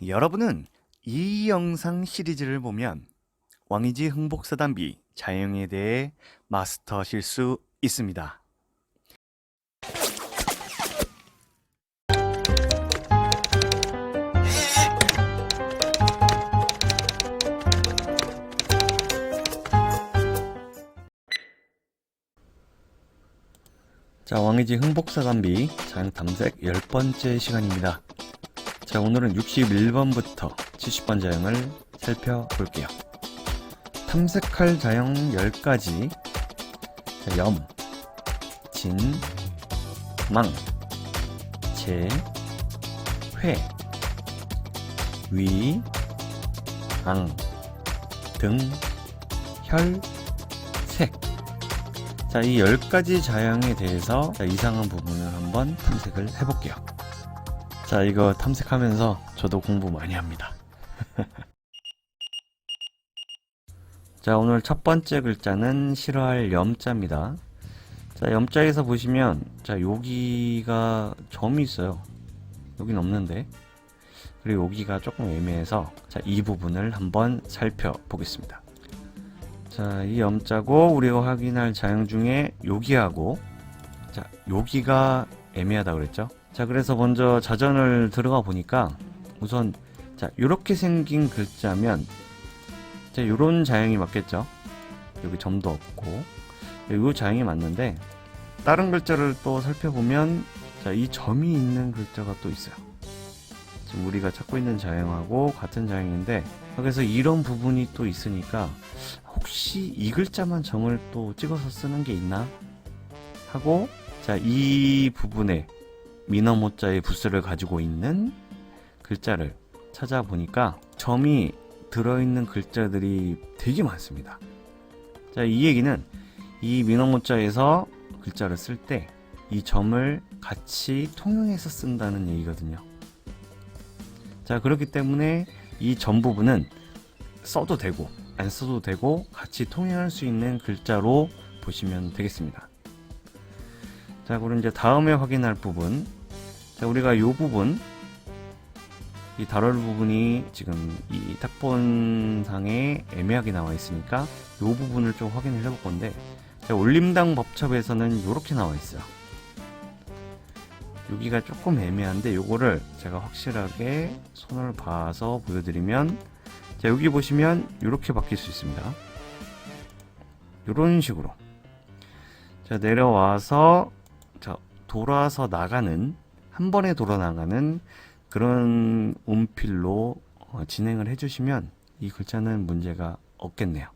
여러분은 이 영상 시리즈를 보면 왕이지 흥복사단비 자영에 대해 마스터하실 수 있습니다. 자, 왕이지 흥복사단비 자영 탐색 10번째 시간입니다. 자, 오늘은 61번부터 70번 자영을 살펴볼게요. 탐색할 자영 10가지. 자, 염, 진, 망, 재, 회, 위, 앙, 등, 혈, 색. 자, 이 10가지 자영에 대해서 이상한 부분을 한번 탐색을 해볼게요. 자, 이거 탐색하면서 저도 공부 많이 합니다. 자, 오늘 첫 번째 글자는 싫어할 염자입니다. 자, 염자에서 보시면, 자, 여기가 점이 있어요. 여긴 없는데. 그리고 여기가 조금 애매해서, 자, 이 부분을 한번 살펴보겠습니다. 자, 이 염자고, 우리가 확인할 자영 중에 여기하고, 자, 여기가 애매하다 그랬죠? 자, 그래서 먼저 자전을 들어가 보니까 우선 자, 요렇게 생긴 글자면 자, 요런 자형이 맞겠죠? 여기 점도 없고 요 자형이 맞는데 다른 글자를 또 살펴보면 자, 이 점이 있는 글자가 또 있어요. 지금 우리가 찾고 있는 자형하고 같은 자형인데 그래서 이런 부분이 또 있으니까 혹시 이 글자만 점을 또 찍어서 쓰는 게 있나? 하고 자, 이 부분에 미너모자의 부스를 가지고 있는 글자를 찾아보니까 점이 들어있는 글자들이 되게 많습니다. 자, 이 얘기는 이 미너모자에서 글자를 쓸 때 이 점을 같이 통용해서 쓴다는 얘기거든요. 자, 그렇기 때문에 이 점 부분은 써도 되고 안 써도 되고 같이 통용할 수 있는 글자로 보시면 되겠습니다. 자, 그럼 이제 다음에 확인할 부분. 자, 우리가 이 부분, 이 다룰 부분이 지금 이 탁본상에 애매하게 나와 있으니까 이 부분을 좀 확인을 해볼 건데, 자, 올림당 법첩에서는 이렇게 나와 있어요. 여기가 조금 애매한데, 요거를 제가 확실하게 손을 봐서 보여드리면, 자, 여기 보시면 이렇게 바뀔 수 있습니다. 이런 식으로. 자, 내려와서 자, 돌아서 나가는 한 번에 돌아 나가는 그런 운필로 진행을 해주시면 이 글자는 문제가 없겠네요.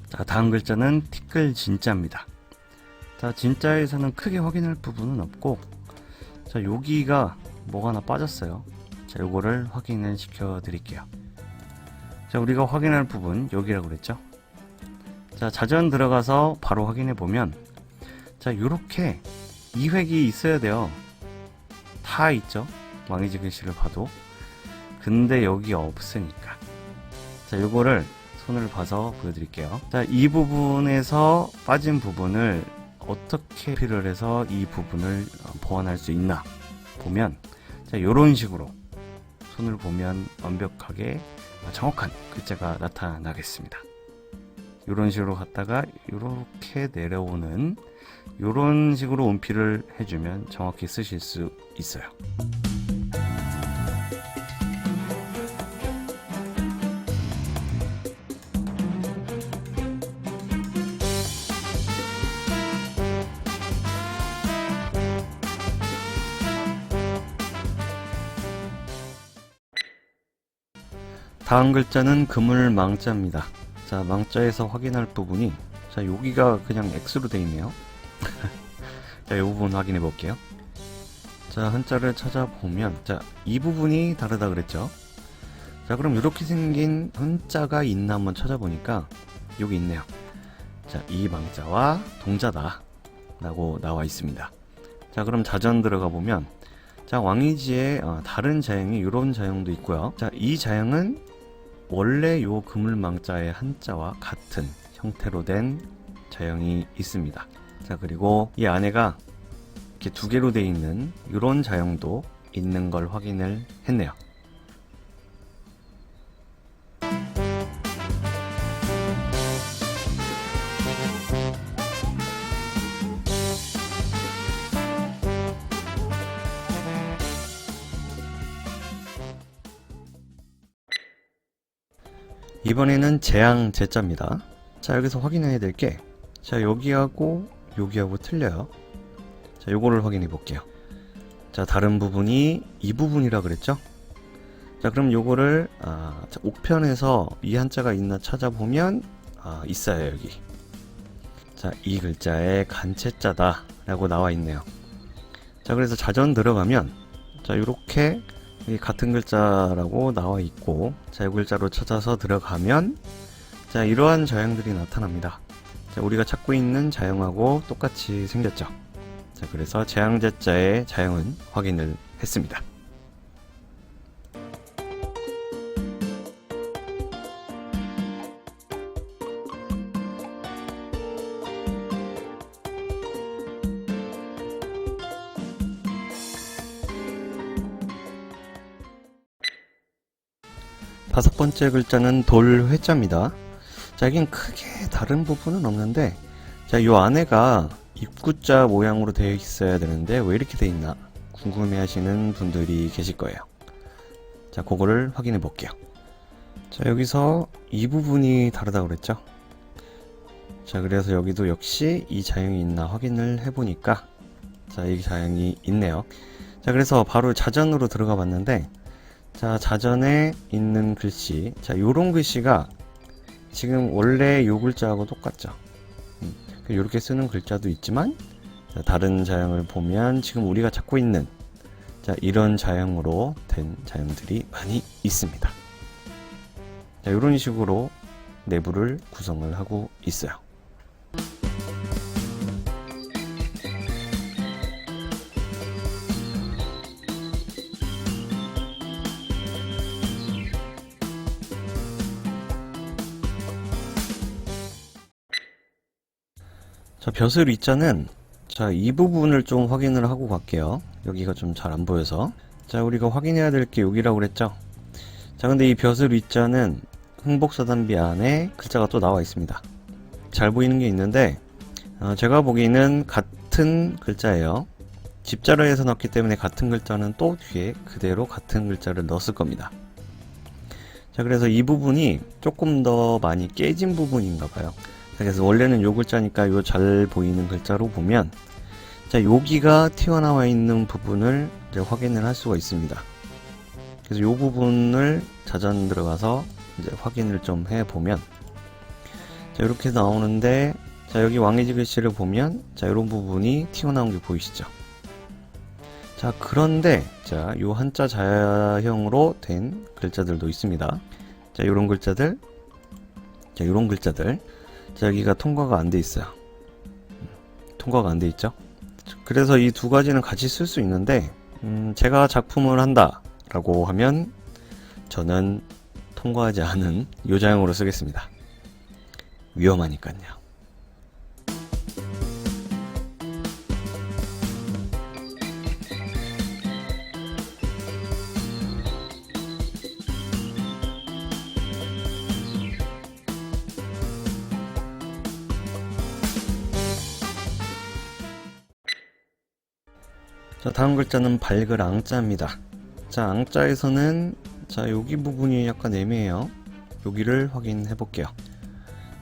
자, 다음 글자는 티끌 진자입니다. 자, 진자에서는 크게 확인할 부분은 없고, 자, 여기가 뭐가 하나 빠졌어요. 자, 요거를 확인을 시켜 드릴게요. 자, 우리가 확인할 부분 여기라고 그랬죠. 자, 자전 들어가서 바로 확인해 보면, 자, 요렇게 2획이 있어야 돼요. 다 있죠. 왕이지 글씨를 봐도. 근데 여기 없으니까. 자, 요거를 손을 봐서 보여드릴게요. 자, 이 부분에서 빠진 부분을 어떻게 필요를 해서 이 부분을 보완할 수 있나 보면, 자, 요런 식으로 손을 보면 완벽하게 정확한 글자가 나타나겠습니다. 요런 식으로 갔다가 요렇게 내려오는 요런 식으로 운필을 해주면 정확히 쓰실 수 있어요. 다음 글자는 그물망자입니다. 자, 망자에서 확인할 부분이 자, 여기가 그냥 X로 되어 있네요. 자, 이 부분 확인해 볼게요. 자, 한자를 찾아보면 자, 이 부분이 다르다 그랬죠. 자, 그럼 이렇게 생긴 한자가 있나 한번 찾아보니까 여기 있네요. 자, 이 망자와 동자다 라고 나와 있습니다. 자, 그럼 자전 들어가 보면, 자, 왕이지에 다른 자형이 이런 자형도 있고요. 자, 이 자형은 원래 요 그물망자의 한자와 같은 형태로 된 자형이 있습니다. 자, 그리고 이 안에가 이렇게 두 개로 되어 있는 이런 자형도 있는 걸 확인을 했네요. 이번에는 재앙 제자입니다. 자, 여기서 확인해야 될 게, 자, 여기하고 여기하고 틀려요. 자, 요거를 확인해 볼게요. 자, 다른 부분이 이 부분이라 그랬죠? 자, 그럼 요거를 자, 옥편에서 이 한자가 있나 찾아보면 있어요. 여기. 자, 이 글자에 간체자다 라고 나와 있네요. 자, 그래서 자전 들어가면, 자, 요렇게 같은 글자라고 나와 있고, 자, 이 글자로 찾아서 들어가면, 자, 이러한 자형들이 나타납니다. 자, 우리가 찾고 있는 자형하고 똑같이 생겼죠. 자, 그래서 재앙제자의 자형은 확인을 했습니다. 다섯 번째 글자는 돌회자입니다. 자, 여긴 크게 다른 부분은 없는데, 자, 요 안에가 입구자 모양으로 되어 있어야 되는데 왜 이렇게 되어 있나 궁금해 하시는 분들이 계실 거예요. 자, 그거를 확인해 볼게요. 자, 여기서 이 부분이 다르다고 그랬죠. 자, 그래서 여기도 역시 이 자형이 있나 확인을 해 보니까, 자, 이 자형이 있네요. 자, 그래서 바로 자전으로 들어가 봤는데, 자, 자전에 있는 글씨, 자, 요런 글씨가 지금 원래 요 글자하고 똑같죠. 이렇게 쓰는 글자도 있지만, 자, 다른 자형을 보면 지금 우리가 찾고 있는, 자, 이런 자형으로 된 자형들이 많이 있습니다. 자, 이런 식으로 내부를 구성을 하고 있어요. 자, 벼슬 위자는, 자, 이 부분을 좀 확인을 하고 갈게요. 여기가 좀 잘 안 보여서. 자, 우리가 확인해야 될 게 여기라고 그랬죠. 자, 근데 이 벼슬 위자는 흥복사단비 안에 글자가 또 나와 있습니다. 잘 보이는 게 있는데, 제가 보기에는 같은 글자예요. 집자로 해서 넣었기 때문에 같은 글자는 또 뒤에 그대로 같은 글자를 넣었을 겁니다. 자, 그래서 이 부분이 조금 더 많이 깨진 부분인가 봐요. 그래서 원래는 요 글자니까 요 잘 보이는 글자로 보면, 자, 여기가 튀어나와 있는 부분을 이제 확인을 할 수가 있습니다. 그래서 요 부분을 자전 들어가서 이제 확인을 좀 해보면, 자, 이렇게 나오는데, 자, 여기 왕의지 글씨를 보면, 자, 이런 부분이 튀어나온 게 보이시죠? 자, 그런데, 자, 요 한자 자형으로 된 글자들도 있습니다. 자, 요런 글자들, 자, 요런 글자들, 자, 여기가 통과가 안 돼 있어요. 통과가 안 돼 있죠? 그래서 이 두 가지는 같이 쓸 수 있는데, 제가 작품을 한다 라고 하면 저는 통과하지 않은 요 자형으로 쓰겠습니다. 위험하니까요. 자, 다음 글자는 밝을 앙자입니다. 자, 앙자에서는, 자, 여기 부분이 약간 애매해요. 여기를 확인해 볼게요.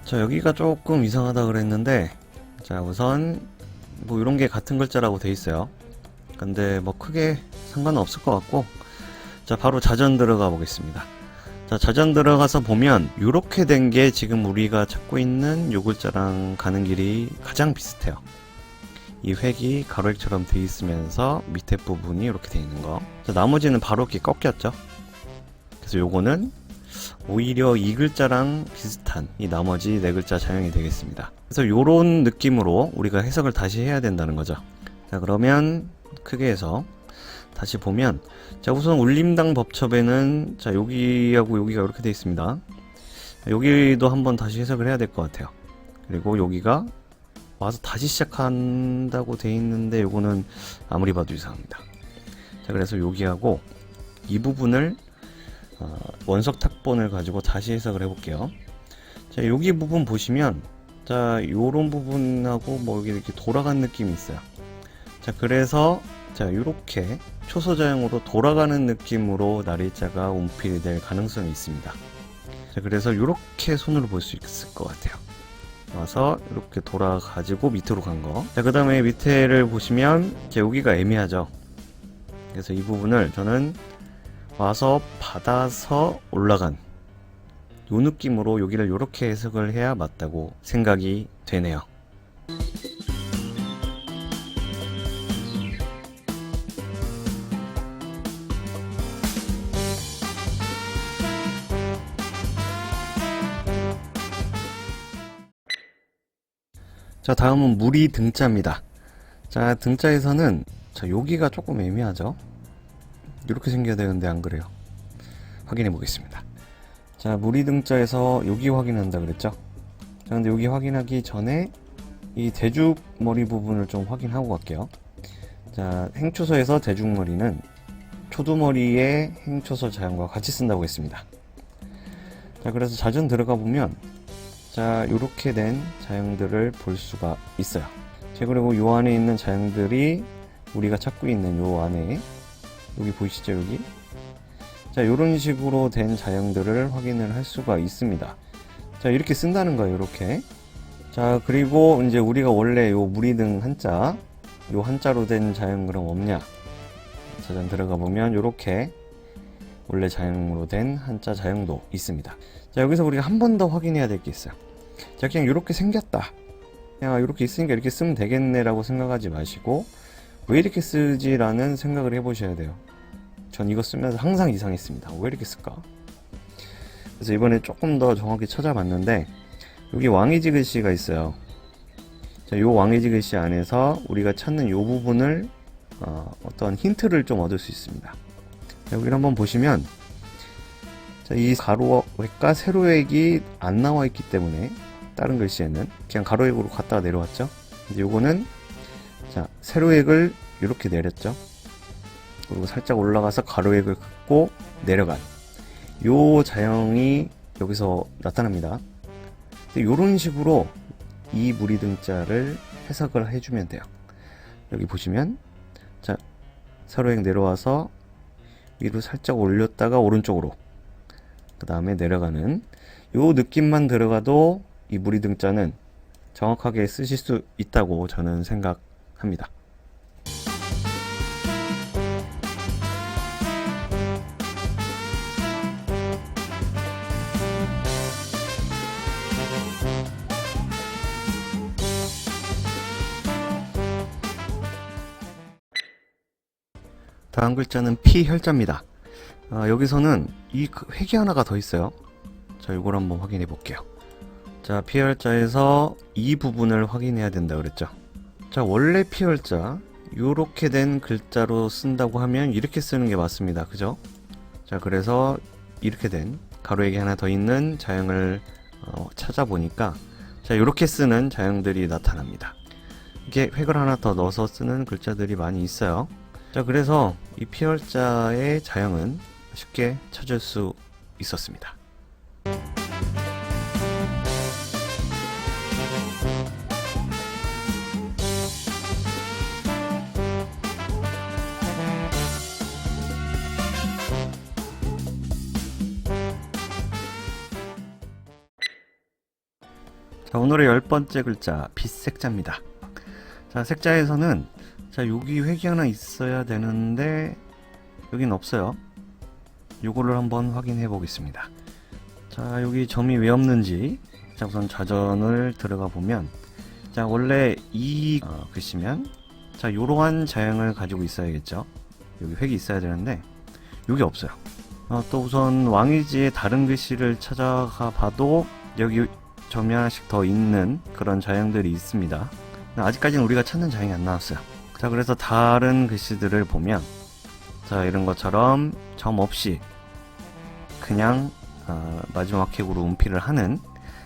자, 여기가 조금 이상하다 그랬는데, 자, 우선 뭐 이런 게 같은 글자라고 돼 있어요. 근데 뭐 크게 상관은 없을 것 같고, 자, 바로 자전 들어가 보겠습니다. 자, 자전 들어가서 보면 이렇게 된 게 지금 우리가 찾고 있는 요 글자랑 가는 길이 가장 비슷해요. 이 획이 가로획처럼 돼 있으면서 밑에 부분이 이렇게 돼 있는 거. 자, 나머지는 바로 이렇게 꺾였죠. 그래서 요거는 오히려 이 글자랑 비슷한 이 나머지 네 글자 자형이 되겠습니다. 그래서 요런 느낌으로 우리가 해석을 다시 해야 된다는 거죠. 자, 그러면 크게 해서 다시 보면, 자, 우선 울림당 법첩에는 자, 여기하고 여기가 이렇게 되어 있습니다. 여기도 한번 다시 해석을 해야 될 것 같아요. 그리고 여기가 와서 다시 시작한다고 돼 있는데 요거는 아무리 봐도 이상합니다. 자, 그래서 여기하고 이 부분을 원석 탁본을 가지고 다시 해석을 해볼게요. 자, 여기 부분 보시면, 자, 요런 부분하고 뭐 여기 이렇게 돌아간 느낌이 있어요. 자, 그래서 자, 요렇게 초소자형으로 돌아가는 느낌으로 날일자가 운필이 될 가능성이 있습니다. 자, 그래서 요렇게 손으로 볼 수 있을 것 같아요. 와서 이렇게 돌아가지고 밑으로 간 거. 자, 그 다음에 밑에를 보시면 자, 여기가 애매하죠. 그래서 이 부분을 저는 와서 받아서 올라간 요 느낌으로 여기를 요렇게 해석을 해야 맞다고 생각이 되네요. 자, 다음은 무리 등자입니다. 자, 등자에서는 자, 여기가 조금 애매하죠. 이렇게 생겨야 되는데 안 그래요. 확인해 보겠습니다. 자, 무리 등자에서 여기 확인한다 그랬죠. 자, 근데 여기 확인하기 전에 이 대죽머리 부분을 좀 확인하고 갈게요. 자, 행초서에서 대죽머리는 초두머리의 행초서 자형과 같이 쓴다고 했습니다. 자, 그래서 자전 들어가 보면 자, 요렇게 된 자형들을 볼 수가 있어요. 자, 그리고 요 안에 있는 자형들이 우리가 찾고 있는 요 안에 여기 보이시죠, 여기? 자, 요런 식으로 된 자형들을 확인을 할 수가 있습니다. 자, 이렇게 쓴다는 거예요, 이렇게. 자, 그리고 이제 우리가 원래 요 무리등 한자, 요 한자로 된 자형 그럼 없냐? 자전 들어가 보면 요렇게 원래 자형으로 된 한자 자형도 있습니다. 자, 여기서 우리가 한 번 더 확인해야 될 게 있어요. 자, 그냥 이렇게 생겼다. 그냥 이렇게 있으니까 이렇게 쓰면 되겠네라고 생각하지 마시고, 왜 이렇게 쓰지라는 생각을 해보셔야 돼요. 전 이거 쓰면서 항상 이상했습니다. 왜 이렇게 쓸까? 그래서 이번에 조금 더 정확히 찾아봤는데, 여기 왕이지 글씨가 있어요. 자, 요 왕이지 글씨 안에서 우리가 찾는 요 부분을 어떤 힌트를 좀 얻을 수 있습니다. 자, 여기를 한번 보시면, 자, 이 가로획과 세로획이 안 나와 있기 때문에 다른 글씨에는 그냥 가로획으로 갔다가 내려왔죠. 근데 요거는 자, 세로획을 이렇게 내렸죠. 그리고 살짝 올라가서 가로획을 긋고 내려간 요 자형이 여기서 나타납니다. 요런 식으로 이 무리등자를 해석을 해주면 돼요. 여기 보시면 자, 세로획 내려와서 위로 살짝 올렸다가 오른쪽으로 그 다음에 내려가는 요 느낌만 들어가도 이 무리등자는 정확하게 쓰실 수 있다고 저는 생각합니다. 다음 글자는 피혈자입니다. 여기서는 이 획이 하나가 더 있어요. 자, 이걸 한번 확인해 볼게요. 자, 피혈자에서 이 부분을 확인해야 된다 그랬죠. 자, 원래 피혈자 요렇게 된 글자로 쓴다고 하면 이렇게 쓰는 게 맞습니다. 그죠? 자, 그래서 이렇게 된 가로액이 하나 더 있는 자형을 찾아보니까 자, 요렇게 쓰는 자형들이 나타납니다. 이게 획을 하나 더 넣어서 쓰는 글자들이 많이 있어요. 자, 그래서 이 피혈자의 자형은 쉽게 찾을 수 있었습니다. 자, 오늘의 10번째 글자 빗색자입니다. 자, 색자에서는 자, 여기 획이 하나 있어야 되는데 여긴 없어요. 요거를 한번 확인해 보겠습니다. 자, 여기 점이 왜 없는지 자, 우선 자전을 들어가 보면 자, 원래 이 글씨면 자, 요러한 자형을 가지고 있어야겠죠. 여기 획이 있어야 되는데 여기 없어요. 또 우선 왕이지의 다른 글씨를 찾아가 봐도 여기 점이 하나씩 더 있는 그런 자형들이 있습니다. 아직까지는 우리가 찾는 자형이 안 나왔어요. 자, 그래서 다른 글씨들을 보면 자, 이런 것처럼 점 없이 그냥 마지막 획으로 운필을 하는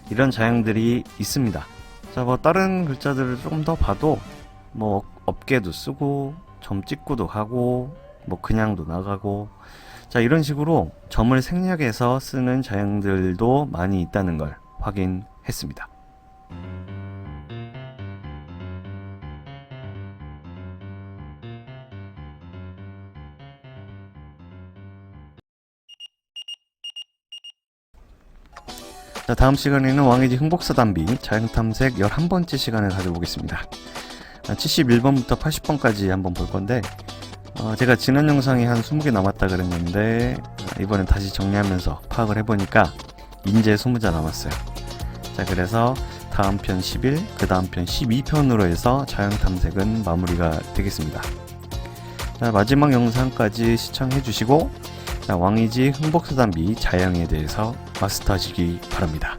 이런 자형들이 있습니다. 자, 뭐 다른 글자들을 조금 더 봐도 뭐 업계도 쓰고 점 찍고도 하고 뭐 그냥도 나가고, 자, 이런 식으로 점을 생략해서 쓰는 자형들도 많이 있다는 걸 확인했습니다. 자, 다음 시간에는 왕이지 흥복사단비 자형탐색 11번째 시간을 가져보겠습니다. 71번부터 80번까지 한번 볼 건데, 제가 지난 영상에 한 20개 남았다 그랬는데, 이번엔 다시 정리하면서 파악을 해보니까 인제 20자 남았어요. 자, 그래서 다음 편 11, 그 다음 편 12편으로 해서 자형탐색은 마무리가 되겠습니다. 자, 마지막 영상까지 시청해주시고, 왕이지 흥복사단비 자형에 대해서 마스터하시기 바랍니다.